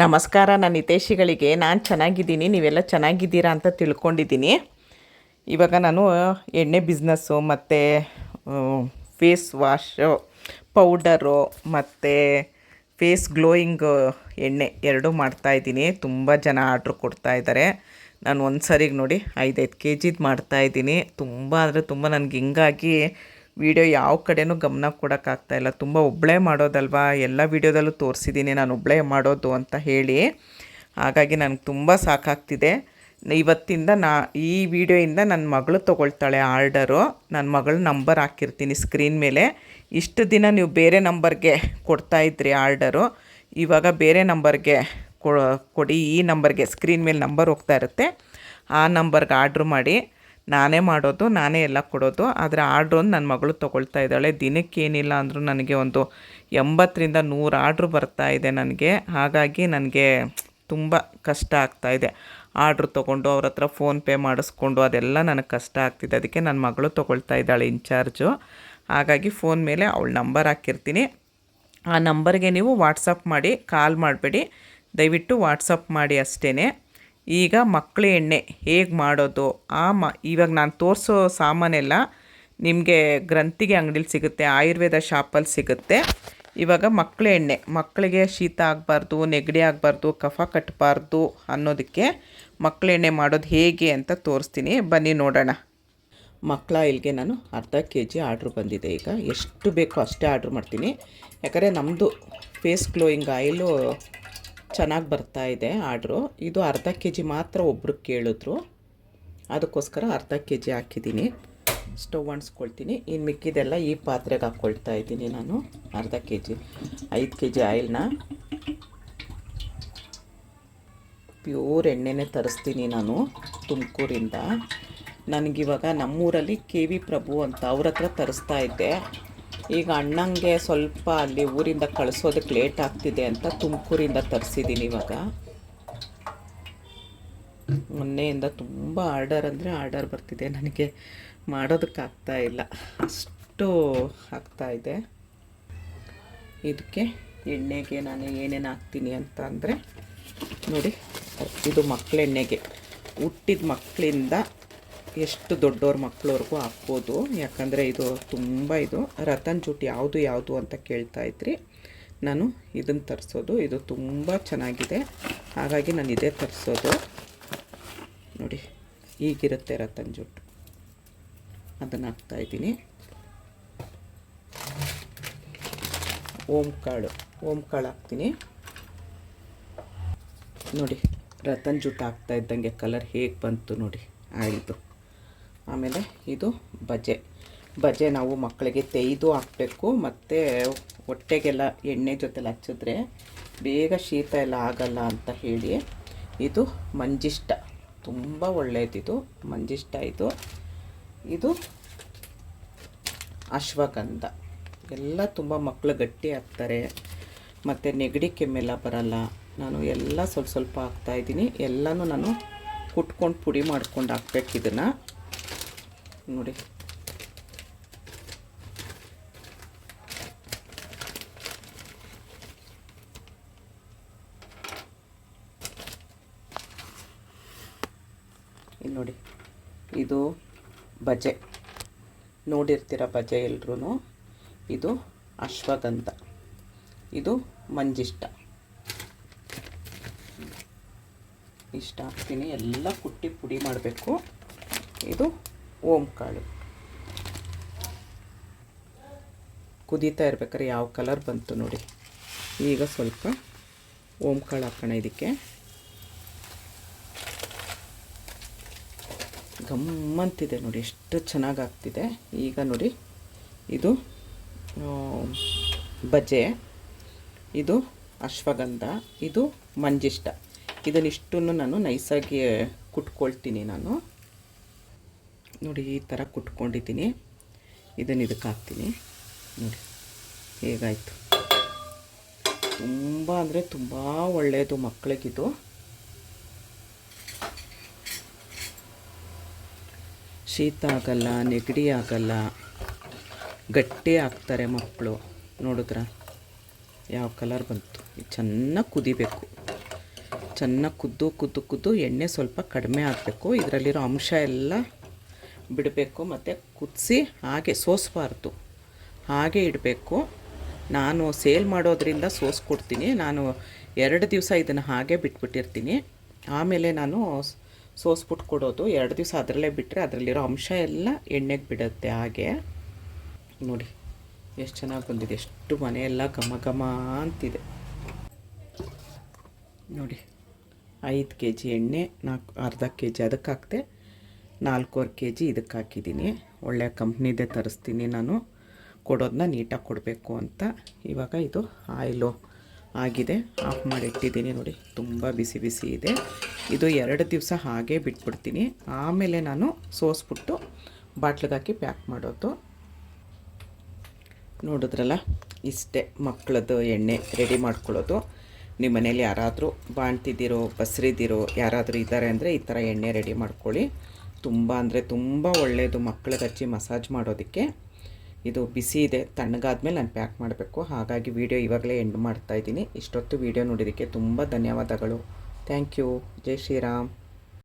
ನಮಸ್ಕಾರ. ನನ್ನ ಹಿತೈಷಿಗಳಿಗೆ ನಾನು ಚೆನ್ನಾಗಿದ್ದೀನಿ, ನೀವೆಲ್ಲ ಚೆನ್ನಾಗಿದ್ದೀರಾ ಅಂತ ತಿಳ್ಕೊಂಡಿದ್ದೀನಿ. ಇವಾಗ ನಾನು ಎಣ್ಣೆ ಬಿಸ್ನೆಸ್ಸು ಮತ್ತು ಫೇಸ್ ವಾಶು, ಪೌಡರು ಮತ್ತು ಫೇಸ್ ಗ್ಲೋಯಿಂಗ್ ಎಣ್ಣೆ ಎರಡೂ ಮಾಡ್ತಾಯಿದ್ದೀನಿ. ತುಂಬ ಜನ ಆರ್ಡ್ರ್ ಕೊಡ್ತಾಯಿದ್ದಾರೆ. ನಾನು ಒಂದು ಸರಿಗೆ ನೋಡಿ 5-5 ಕೆ ಜಿದು ಮಾಡ್ತಾಯಿದ್ದೀನಿ. ತುಂಬ ಅಂದರೆ ತುಂಬ ನನಗೆ ಹಿಂಗಾಗಿ ವೀಡಿಯೋ ಯಾವ ಕಡೆನೂ ಗಮನ ಕೊಡೋಕ್ಕಾಗ್ತಾಯಿಲ್ಲ. ತುಂಬ ಒಬ್ಬಳೇ ಮಾಡೋದಲ್ವಾ, ಎಲ್ಲ ವೀಡಿಯೋದಲ್ಲೂ ತೋರಿಸಿದ್ದೀನಿ ನಾನು ಒಬ್ಬಳೇ ಮಾಡೋದು ಅಂತ ಹೇಳಿ. ಹಾಗಾಗಿ ನನಗೆ ತುಂಬ ಸಾಕಾಗ್ತಿದೆ. ಇವತ್ತಿಂದ ಈ ವಿಡಿಯೋಯಿಂದ ನನ್ನ ಮಗಳು ತೊಗೊಳ್ತಾಳೆ ಆರ್ಡರು. ನನ್ನ ಮಗಳ ನಂಬರ್ ಹಾಕಿರ್ತೀನಿ ಸ್ಕ್ರೀನ್ ಮೇಲೆ. ಇಷ್ಟು ದಿನ ನೀವು ಬೇರೆ ನಂಬರ್ಗೆ ಕೊಡ್ತಾಯಿದ್ರಿ ಆರ್ಡರು, ಇವಾಗ ಬೇರೆ ನಂಬರ್ಗೆ ಕೊಡಿ. ಈ ನಂಬರ್ಗೆ ಸ್ಕ್ರೀನ್ ಮೇಲೆ ನಂಬರ್ ಹೋಗ್ತಾ ಇರುತ್ತೆ, ಆ ನಂಬರ್ಗೆ ಆರ್ಡ್ರ್ ಮಾಡಿ. ನಾನೇ ಮಾಡೋದು, ನಾನೇ ಎಲ್ಲ ಕೊಡೋದು. ಆದರೆ ಆರ್ಡ್ರು ನನ್ನ ಮಗಳು ತೊಗೊಳ್ತಾ ಇದ್ದಾಳೆ. ದಿನಕ್ಕೇನಿಲ್ಲ ಅಂದರೂ ನನಗೆ ಒಂದು 80ರಿಂದ 100 ಆರ್ಡ್ರು ಬರ್ತಾಯಿದೆ ನನಗೆ. ಹಾಗಾಗಿ ನನಗೆ ತುಂಬ ಕಷ್ಟ ಆಗ್ತಾಯಿದೆ. ಆರ್ಡ್ರು ತೊಗೊಂಡು ಅವ್ರ ಹತ್ರ ಫೋನ್ಪೇ ಮಾಡಿಸ್ಕೊಂಡು ಅದೆಲ್ಲ ನನಗೆ ಕಷ್ಟ ಆಗ್ತಿದೆ. ಅದಕ್ಕೆ ನನ್ನ ಮಗಳು ತೊಗೊಳ್ತಾ ಇದ್ದಾಳೆ ಇನ್ಚಾರ್ಜು. ಹಾಗಾಗಿ ಫೋನ್ ಮೇಲೆ ಅವಳ ನಂಬರ್ ಹಾಕಿರ್ತೀನಿ. ಆ ನಂಬರ್ಗೆ ನೀವು ವಾಟ್ಸಪ್ ಮಾಡಿ, ಕಾಲ್ ಮಾಡಬೇಡಿ, ದಯವಿಟ್ಟು ವಾಟ್ಸಪ್ ಮಾಡಿ ಅಷ್ಟೇ. ಈಗ ಮಕ್ಕಳ ಎಣ್ಣೆ ಹೇಗೆ ಮಾಡೋದು, ಇವಾಗ ನಾನು ತೋರಿಸೋ ಸಾಮಾನೆಲ್ಲ ನಿಮಗೆ ಗ್ರಂಥಿಗೆ ಅಂಗಡಿಲಿ ಸಿಗುತ್ತೆ, ಆಯುರ್ವೇದ ಶಾಪಲ್ಲಿ ಸಿಗುತ್ತೆ. ಇವಾಗ ಮಕ್ಕಳ ಎಣ್ಣೆ, ಮಕ್ಕಳಿಗೆ ಶೀತ ಆಗಬಾರ್ದು, ನೆಗಡಿ ಆಗಬಾರ್ದು, ಕಫ ಕಟ್ಟಬಾರ್ದು ಅನ್ನೋದಕ್ಕೆ ಮಕ್ಕಳ ಎಣ್ಣೆ ಮಾಡೋದು ಹೇಗೆ ಅಂತ ತೋರಿಸ್ತೀನಿ, ಬನ್ನಿ ನೋಡೋಣ. ಮಕ್ಕಳ ಆಯಿಲ್ಗೆ ನಾನು ಅರ್ಧ ಕೆ.ಜಿ ಆರ್ಡ್ರ್ ಬಂದಿದೆ. ಈಗ ಎಷ್ಟು ಬೇಕೋ ಅಷ್ಟೇ ಆರ್ಡ್ರ್ ಮಾಡ್ತೀನಿ. ಯಾಕಂದರೆ ನಮ್ಮದು ಫೇಸ್ ಗ್ಲೋಯಿಂಗ್ ಆಯಿಲು ಚೆನ್ನಾಗಿ ಬರ್ತಾಯಿದೆ ಆರ್ಡ್ರು. ಇದು ಅರ್ಧ ಕೆ.ಜಿ ಮಾತ್ರ ಒಬ್ರು ಕೇಳಿದ್ರು, ಅದಕ್ಕೋಸ್ಕರ ಅರ್ಧ ಕೆ.ಜಿ ಹಾಕಿದ್ದೀನಿ. ಸ್ಟವ್ ಅಂಟಿಸ್ಕೊಳ್ತೀನಿ. ಇನ್ನು ಮಿಕ್ಕಿದೆಲ್ಲ ಈ ಪಾತ್ರೆಗೆ ಹಾಕ್ಕೊಳ್ತಾ ಇದ್ದೀನಿ ನಾನು. ಅರ್ಧ ಕೆ.ಜಿ 5 ಕೆ.ಜಿ ಆಯಿಲ್ನ ಪ್ಯೂರ್ ಎಣ್ಣೆನೇ ತರಿಸ್ತೀನಿ ನಾನು ತುಮಕೂರಿಂದ. ನನಗಿವಾಗ ನಮ್ಮೂರಲ್ಲಿ KV ಪ್ರಭು ಅಂತ ಅವ್ರ ಹತ್ರ ತರಿಸ್ತಾ ಇದ್ದೆ. ಈಗ ಅಣ್ಣಂಗೆ ಸ್ವಲ್ಪ ಅಲ್ಲಿ ಊರಿಂದ ಕಳಿಸೋದಕ್ಕೆ ಲೇಟ್ ಆಗ್ತಿದೆ ಅಂತ ತುಮಕೂರಿಂದ ತರಿಸಿದ್ದೀನಿ. ಇವಾಗ ಮೊನ್ನೆಯಿಂದ ತುಂಬ ಆರ್ಡರ್ ಅಂದರೆ ಆರ್ಡರ್ ಬರ್ತಿದೆ, ನನಗೆ ಮಾಡೋದಕ್ಕಾಗ್ತಾ ಇಲ್ಲ, ಅಷ್ಟು ಆಗ್ತಾಯಿದೆ. ಇದಕ್ಕೆ ಎಣ್ಣೆಗೆ ನಾನು ಏನೇನು ಹಾಕ್ತೀನಿ ಅಂತ ಅಂದರೆ ನೋಡಿ, ಇದು ಮಕ್ಕಳ ಎಣ್ಣೆಗೆ ಹುಟ್ಟಿದ ಮಕ್ಕಳಿಂದ ಎಷ್ಟು ದೊಡ್ಡವ್ರ ಮಕ್ಕಳವ್ರಿಗೂ ಹಾಕ್ಬೋದು. ಯಾಕಂದರೆ ಇದು ತುಂಬ ಇದು ರತನ್ ಜೂಟ್ ಯಾವುದು ಅಂತ ಕೇಳ್ತಾಯಿದ್ರಿ. ನಾನು ಇದನ್ನು ತರಿಸೋದು, ಇದು ತುಂಬ ಚೆನ್ನಾಗಿದೆ, ಹಾಗಾಗಿ ನಾನು ಇದೇ ತರಿಸೋದು. ನೋಡಿ ಹೀಗಿರುತ್ತೆ ರತನ್ ಜೂಟ್, ಅದನ್ನು ಹಾಕ್ತಾಯಿದ್ದೀನಿ. ಓಂ ಕಾಳು ಹಾಕ್ತೀನಿ ನೋಡಿ. ರತನ್ ಜೂಟ್ ಹಾಕ್ತಾ ಇದ್ದಂಗೆ ಕಲರ್ ಹೇಗೆ ಬಂತು ನೋಡಿ ಆಯಿತು. ಆಮೇಲೆ ಇದು ಬಜೆ ನಾವು ಮಕ್ಕಳಿಗೆ ತೆಯ್ದು ಹಾಕಬೇಕು, ಮತ್ತು ಹೊಟ್ಟೆಗೆಲ್ಲ ಎಣ್ಣೆ ಜೊತೆಲಿ ಹಚ್ಚಿದ್ರೆ ಬೇಗ ಶೀತ ಎಲ್ಲ ಆಗಲ್ಲ ಅಂತ ಹೇಳಿ. ಇದು ಮಂಜಿಷ್ಟ, ತುಂಬ ಒಳ್ಳೆಯದಿದು ಮಂಜಿಷ್ಟ. ಇದು ಅಶ್ವಗಂಧ. ಎಲ್ಲ ತುಂಬ ಮಕ್ಕಳು ಗಟ್ಟಿ ಆಗ್ತಾರೆ, ಮತ್ತು ನೆಗಡಿ ಕೆಮ್ಮೆಲ್ಲ ಬರಲ್ಲ. ನಾನು ಎಲ್ಲ ಸ್ವಲ್ಪ ಹಾಕ್ತಾಯಿದ್ದೀನಿ. ಎಲ್ಲನೂ ನಾನು ಕುಟ್ಕೊಂಡು ಪುಡಿ ಮಾಡ್ಕೊಂಡು ಹಾಕ್ಬೇಕು ಇದನ್ನು ನೋಡಿ. ಇಲ್ಲಿ ನೋಡಿ, ಇದು ಬಜೆ ನೋಡಿರ್ತೀರ ಬಜೆ ಎಲ್ರೂ. ಇದು ಅಶ್ವಗಂಧ, ಇದು ಮಂಜಿಷ್ಟ. ಇಷ್ಟ ಹಾಕ್ತೀನಿ, ಎಲ್ಲ ಕುಟ್ಟಿ ಪುಡಿ ಮಾಡಬೇಕು. ಇದು ಓಂ ಕಾಳು ಕುದೀತಾ ಇರ್ಬೇಕಾದ್ರೆ ಯಾವ ಕಲರ್ ಬಂತು ನೋಡಿ. ಈಗ ಸ್ವಲ್ಪ ಓಂ ಕಾಳು ಹಾಕೋಣ ಇದಕ್ಕೆ. ಗಮ್ಮಂತಿದೆ ನೋಡಿ, ಎಷ್ಟು ಚೆನ್ನಾಗಾಗ್ತಿದೆ. ಈಗ ನೋಡಿ, ಇದು ಬಜೆ, ಇದು ಅಶ್ವಗಂಧ, ಇದು ಮಂಜಿಷ್ಟ. ಇದನ್ನಿಷ್ಟನ್ನು ನಾನು ನೈಸಾಗಿ ಕುಟ್ಕೊಳ್ತೀನಿ ನಾನು ನೋಡಿ. ಈ ಥರ ಕುಟ್ಕೊಂಡಿದ್ದೀನಿ. ಇದನ್ನು ಇದಕ್ಕೆ ಹಾಕ್ತೀನಿ ನೋಡಿ, ಹೇಗಾಯಿತು. ತುಂಬ ಅಂದರೆ ತುಂಬ ಒಳ್ಳೆಯದು ಮಕ್ಕಳಿಗಿದು. ಶೀತ ಆಗಲ್ಲ, ನೆಗಡಿ ಆಗಲ್ಲ, ಗಟ್ಟಿ ಆಗ್ತಾರೆ ಮಕ್ಕಳು. ನೋಡಿದ್ರ ಯಾವ ಕಲರ್ ಬಂತು. ಚೆನ್ನಾಗಿ ಕುದಿಬೇಕು. ಚೆನ್ನಾಗಿ ಕುದ್ದು ಎಣ್ಣೆ ಸ್ವಲ್ಪ ಕಡಿಮೆ ಆಗಬೇಕು. ಇದರಲ್ಲಿರೋ ಅಂಶ ಎಲ್ಲ ಬಿಡಬೇಕು. ಮತ್ತು ಕುದಿಸಿ ಹಾಗೆ ಸೋಸಬಾರ್ದು, ಹಾಗೆ ಇಡಬೇಕು. ನಾನು ಸೇಲ್ ಮಾಡೋದ್ರಿಂದ ಸೋಸ್ಕೊಡ್ತೀನಿ. ನಾನು 2 ದಿವಸ ಇದನ್ನು ಹಾಗೆ ಬಿಟ್ಬಿಟ್ಟಿರ್ತೀನಿ. ಆಮೇಲೆ ನಾನು ಸೋಸ್ಬಿಟ್ಟು ಕೊಡೋದು. 2 ದಿವಸ ಅದರಲ್ಲೇ ಬಿಟ್ಟರೆ ಅದರಲ್ಲಿರೋ ಅಂಶ ಎಲ್ಲ ಎಣ್ಣೆಗೆ ಬಿಡುತ್ತೆ. ಹಾಗೆ ನೋಡಿ ಎಷ್ಟು ಚೆನ್ನಾಗಿ ಬಂದಿದೆ, ಎಷ್ಟು ಮನೆಯೆಲ್ಲ ಘಮ ಘಮ ಅಂತಿದೆ ನೋಡಿ. 5 kg ಎಣ್ಣೆ, ಅರ್ಧ kg ಅದಕ್ಕೆ ಹಾಕ್ತೆ, 4.25 kg ಇದಕ್ಕೆ ಹಾಕಿದ್ದೀನಿ. ಒಳ್ಳೆಯ ಕಂಪ್ನಿದೇ ತರಿಸ್ತೀನಿ ನಾನು, ಕೊಡೋದನ್ನ ನೀಟಾಗಿ ಕೊಡಬೇಕು ಅಂತ. ಇವಾಗ ಇದು ಆಯಿಲು ಆಗಿದೆ, ಆಫ್ ಮಾಡಿ ಇಟ್ಟಿದ್ದೀನಿ ನೋಡಿ. ತುಂಬ ಬಿಸಿ ಬಿಸಿ ಇದೆ. ಇದು 2 ದಿವಸ ಹಾಗೆ ಬಿಟ್ಬಿಡ್ತೀನಿ. ಆಮೇಲೆ ನಾನು ಸೋಸ್ಬಿಟ್ಟು ಬಾಟ್ಲಿಗೆ ಹಾಕಿ ಪ್ಯಾಕ್ ಮಾಡೋದು. ನೋಡಿದ್ರಲ್ಲ, ಇಷ್ಟೇ ಮಕ್ಕಳದ್ದು ಎಣ್ಣೆ ರೆಡಿ ಮಾಡ್ಕೊಳ್ಳೋದು. ನಿಮ್ಮ ಮನೇಲಿ ಯಾರಾದರೂ ಬಾಣ್ತಿದ್ದೀರೋ ಬಸ್ರಿದ್ದೀರೋ ಯಾರಾದರೂ ಇದ್ದಾರೆ ಅಂದರೆ ಈ ಥರ ಎಣ್ಣೆ ರೆಡಿ ಮಾಡ್ಕೊಳ್ಳಿ. ತುಂಬ ಅಂದರೆ ತುಂಬ ಒಳ್ಳೆಯದು ಮಕ್ಕಳಿಗೆ ಹಚ್ಚಿ ಮಸಾಜ್ ಮಾಡೋದಕ್ಕೆ. ಇದು ಬಿಸಿ ಇದೆ, ತಣ್ಣಗಾದ್ಮೇಲೆ ನಾನು ಪ್ಯಾಕ್ ಮಾಡಬೇಕು. ಹಾಗಾಗಿ ವಿಡಿಯೋ ಇವಾಗಲೇ ಎಂಡ್ ಮಾಡ್ತಾಯಿದ್ದೀನಿ. ಇಷ್ಟೊತ್ತು ವಿಡಿಯೋ ನೋಡೋದಕ್ಕೆ ತುಂಬ ಧನ್ಯವಾದಗಳು. Thank you. ಜೈ ಶ್ರೀರಾಮ್.